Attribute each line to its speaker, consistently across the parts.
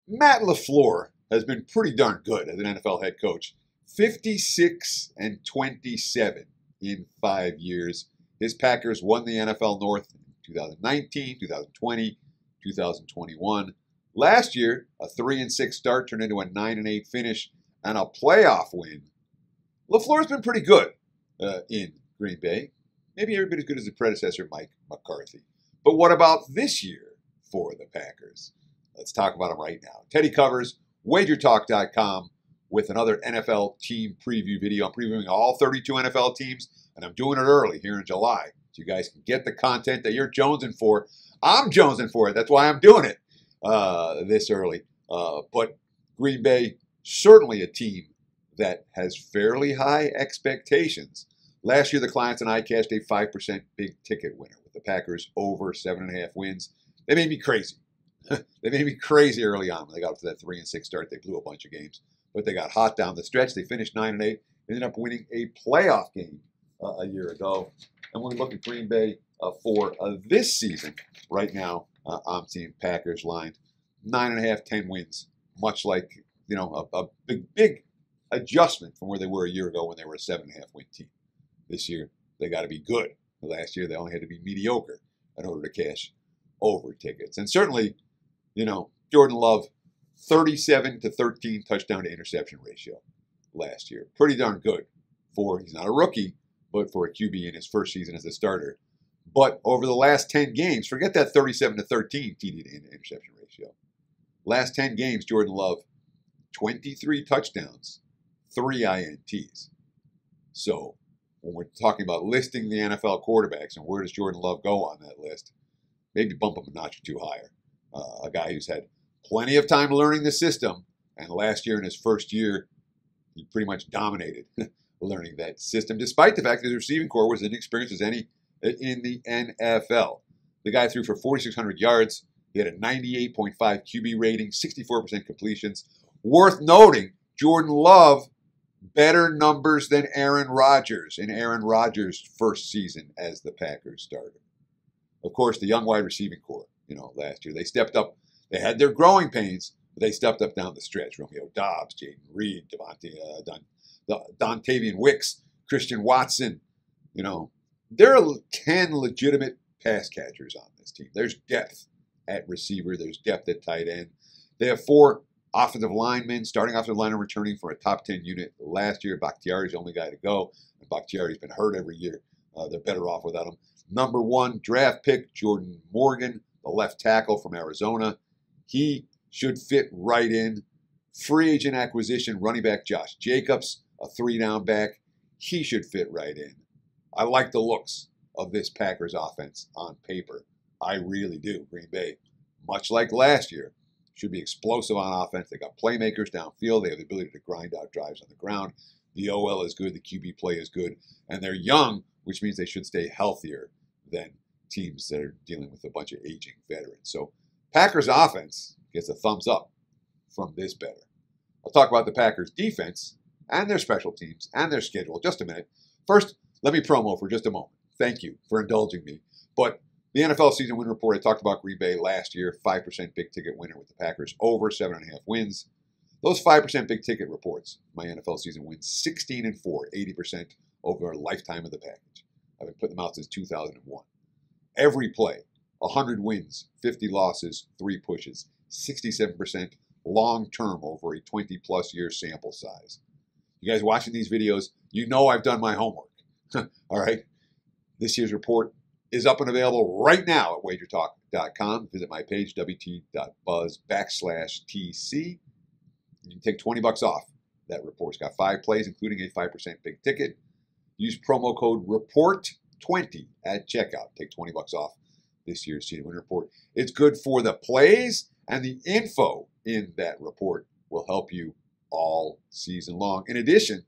Speaker 1: Matt LaFleur has been pretty darn good as an NFL head coach. 56-27 in 5 years. His Packers won the NFL North in 2019, 2020, 2021. Last year, a 3-6 start turned into a 9-8 finish and a playoff win. LaFleur's been pretty good in Green Bay. Maybe every bit as good as his predecessor, Mike McCarthy. But what about this year for the Packers? Let's talk about them right now. Teddy covers WagerTalk.com with another NFL team preview video. I'm previewing all 32 NFL teams, and I'm doing it early here in July, so you guys can get the content that you're jonesing for. I'm jonesing for it. That's why I'm doing it this early. But Green Bay, certainly a team that has fairly high expectations. Last year, the clients and I cashed a 5% big ticket winner with the Packers over 7.5 wins. They made me crazy. They made me crazy early on when they got up to that 3-6 start. They blew a bunch of games, but they got hot down the stretch. They finished 9-8, ended up winning a playoff game a year ago. And when we look at Green Bay for this season, right now, I'm seeing Packers lined 9.5, 10 wins, much like a big adjustment from where they were a year ago when they were a 7.5 win team. This year, they got to be good. Last year, they only had to be mediocre in order to cash over tickets. And certainly, Jordan Love, 37-13 touchdown to interception ratio last year. Pretty darn good he's not a rookie, but for a QB in his first season as a starter. But over the last 10 games, forget that 37-13 TD to interception ratio. Last 10 games, Jordan Love, 23 touchdowns, 3 INTs. So when we're talking about listing the NFL quarterbacks and where does Jordan Love go on that list, maybe bump him a notch or two higher. A guy who's had plenty of time learning the system, and last year in his first year, he pretty much dominated learning that system, despite the fact that his receiving core was as inexperienced as any in the NFL. The guy threw for 4,600 yards. He had a 98.5 QB rating, 64% completions. Worth noting, Jordan Love, better numbers than Aaron Rodgers in Aaron Rodgers' first season as the Packers starter. Of course, the young wide receiving core, last year, they stepped up. They had their growing pains, but they stepped up down the stretch. Romeo Doubs, Jaden Reed, Dontavian Wicks, Christian Watson. There are 10 legitimate pass catchers on this team. There's depth at receiver. There's depth at tight end. They have 4 offensive linemen, starting offensive lineman returning for a top 10 unit last year. Bakhtiari's the only guy to go. And Bakhtiari's been hurt every year. They're better off without him. Number 1 draft pick, Jordan Morgan, the left tackle from Arizona. He should fit right in. Free agent acquisition, running back Josh Jacobs, a 3-down back. He should fit right in. I like the looks of this Packers offense on paper. I really do. Green Bay, much like last year, should be explosive on offense. They got playmakers downfield. They have the ability to grind out drives on the ground. The OL is good. The QB play is good. And they're young, which means they should stay healthier than teams that are dealing with a bunch of aging veterans. So Packers offense gets a thumbs up from this better. I'll talk about the Packers defense and their special teams and their schedule in just a minute. First, let me promo for just a moment. Thank you for indulging me. But the NFL season win report, I talked about Green Bay last year, 5% big ticket winner with the Packers over 7.5 wins. Those 5% big ticket reports, my NFL season wins 16-4, 80% over a lifetime of the package. I've been putting them out since 2001. Every play, 100 wins, 50 losses, 3 pushes, 67% long-term over a 20-plus year sample size. You guys watching these videos, I've done my homework. All right? This year's report is up and available right now at WagerTalk.com. Visit my page, wt.buzz/TC. You can take $20 off that report. It's got 5 plays, including a 5% big ticket. Use promo code REPORT20 at checkout. Take $20 off this year's season win report. It's good for the plays, and the info in that report will help you all season long. In addition,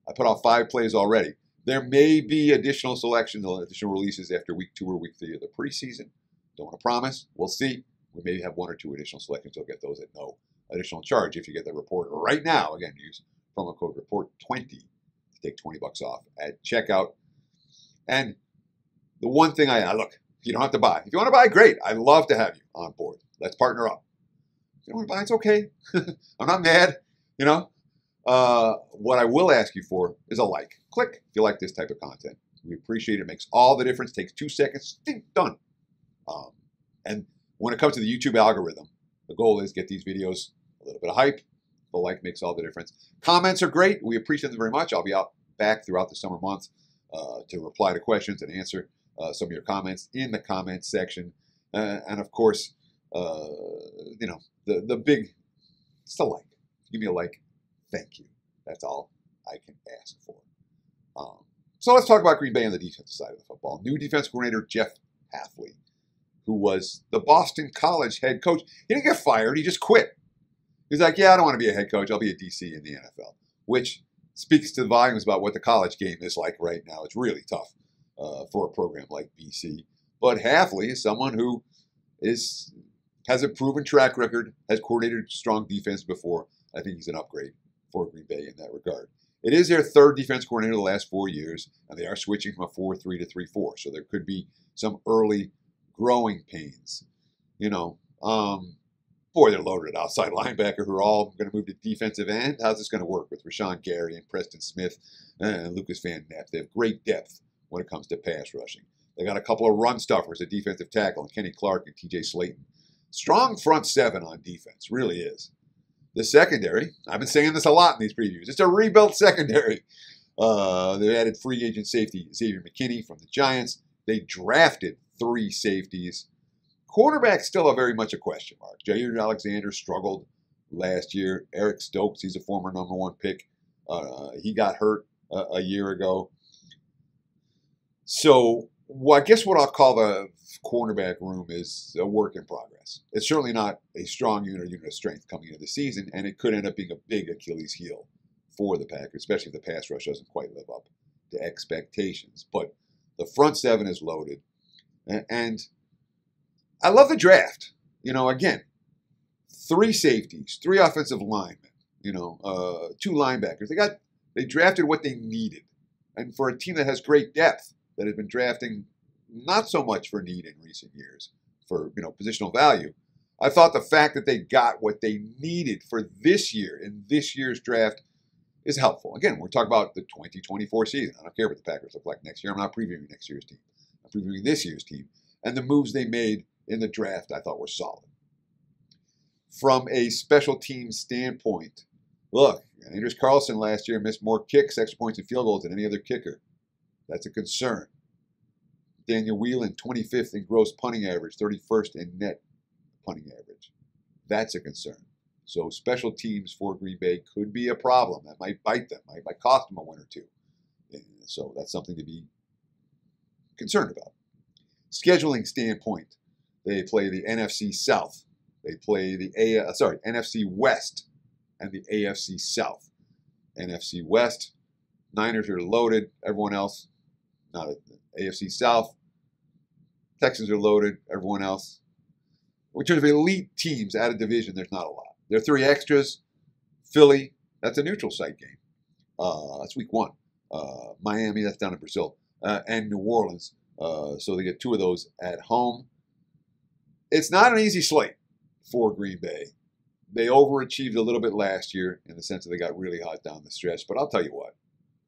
Speaker 1: I put out 5 plays already. There may be additional selections, additional releases after week 2 or week 3 of the preseason. Don't want to promise. We'll see. We may have 1 or 2 additional selections. You'll get those at no additional charge if you get the report right now. Again, use promo code REPORT20 to take $20 off at checkout. And the one thing look, you don't have to buy. If you want to buy, great. I'd love to have you on board. Let's partner up. If you don't want to buy, it's okay. I'm not mad, you know. What I will ask you for is a like. Click if you like this type of content. We appreciate it. It makes all the difference. Takes 2 seconds. Ding, done. And when it comes to the YouTube algorithm, the goal is get these videos a little bit of hype. The like makes all the difference. Comments are great. We appreciate them very much. I'll be back throughout the summer months to reply to questions and answer some of your comments in the comments section. And of course, you know, the big, just a like. Give me a like. Thank you. That's all I can ask for. So let's talk about Green Bay on the defensive side of the football. New defense coordinator Jeff Hafley, who was the Boston College head coach. He didn't get fired. He just quit. He's like, yeah, I don't want to be a head coach. I'll be a DC in the NFL, which speaks to the volumes about what the college game is like right now. It's really tough for a program like BC. But Hafley is someone who has a proven track record, has coordinated strong defense before. I think he's an upgrade for Green Bay in that regard. It is their third defense coordinator the last 4 years, and they are switching from a 4-3 to 3-4. So there could be some early growing pains. You know, boy, they're loaded at outside linebacker who are all going to move to defensive end. How's this going to work with Rashawn Gary and Preston Smith and Lucas Van Ness? They have great depth when it comes to pass rushing. They got a couple of run stuffers at defensive tackle, and Kenny Clark and TJ Slayton. Strong front seven on defense, really is. The secondary, I've been saying this a lot in these previews, it's a rebuilt secondary. They added free agent safety Xavier McKinney from the Giants. They drafted 3 safeties. Quarterback still very much a question mark. Jair Alexander struggled last year. Eric Stokes, he's a former #1 pick. He got hurt a year ago. So I guess what I'll call the cornerback room is a work in progress. It's certainly not a strong unit of strength coming into the season, and it could end up being a big Achilles heel for the Packers, especially if the pass rush doesn't quite live up to expectations. But the front seven is loaded, and I love the draft. You know, again, 3 safeties, 3 offensive linemen, 2 linebackers. They drafted what they needed, and for a team that has great depth, that has been drafting not so much for need in recent years, for positional value. I thought the fact that they got what they needed for this year in this year's draft is helpful. Again, we're talking about the 2024 season. I don't care what the Packers look like next year. I'm not previewing next year's team. I'm previewing this year's team. And the moves they made in the draft I thought were solid. From a special team standpoint, look, Anders Carlson last year missed more kicks, extra points, and field goals than any other kicker. That's a concern. Daniel Whelan, 25th in gross punting average, 31st in net punting average. That's a concern. So special teams for Green Bay could be a problem. That might bite them, might cost them a win or 2. And so that's something to be concerned about. Scheduling standpoint, they play the NFC South. They play the NFC West and the AFC South. NFC West, Niners are loaded. Everyone else, not at the AFC South. Texans are loaded. Everyone else. In terms of elite teams out of division, there's not a lot. There are 3 extras. Philly, that's a neutral site game. That's week 1. Miami, that's down in Brazil. And New Orleans. So they get 2 of those at home. It's not an easy slate for Green Bay. They overachieved a little bit last year in the sense that they got really hot down the stretch. But I'll tell you what.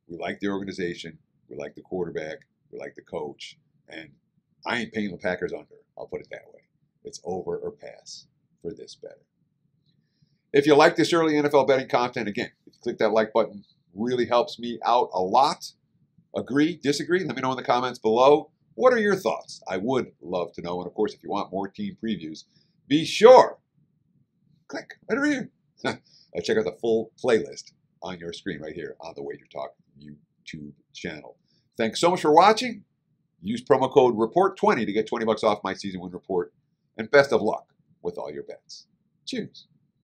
Speaker 1: We like the organization. We like the quarterback. We like the coach. And I ain't paying the Packers under. I'll put it that way. It's over or pass for this better. If you like this early NFL betting content, again, if you click that like button, really helps me out a lot. Agree? Disagree? Let me know in the comments below. What are your thoughts? I would love to know. And of course, if you want more team previews, be sure. Click right over here. Check out the full playlist on your screen right here on the Wager Talk YouTube channel. Thanks so much for watching. Use promo code REPORT20 to get $20 off my season win report. And best of luck with all your bets. Cheers.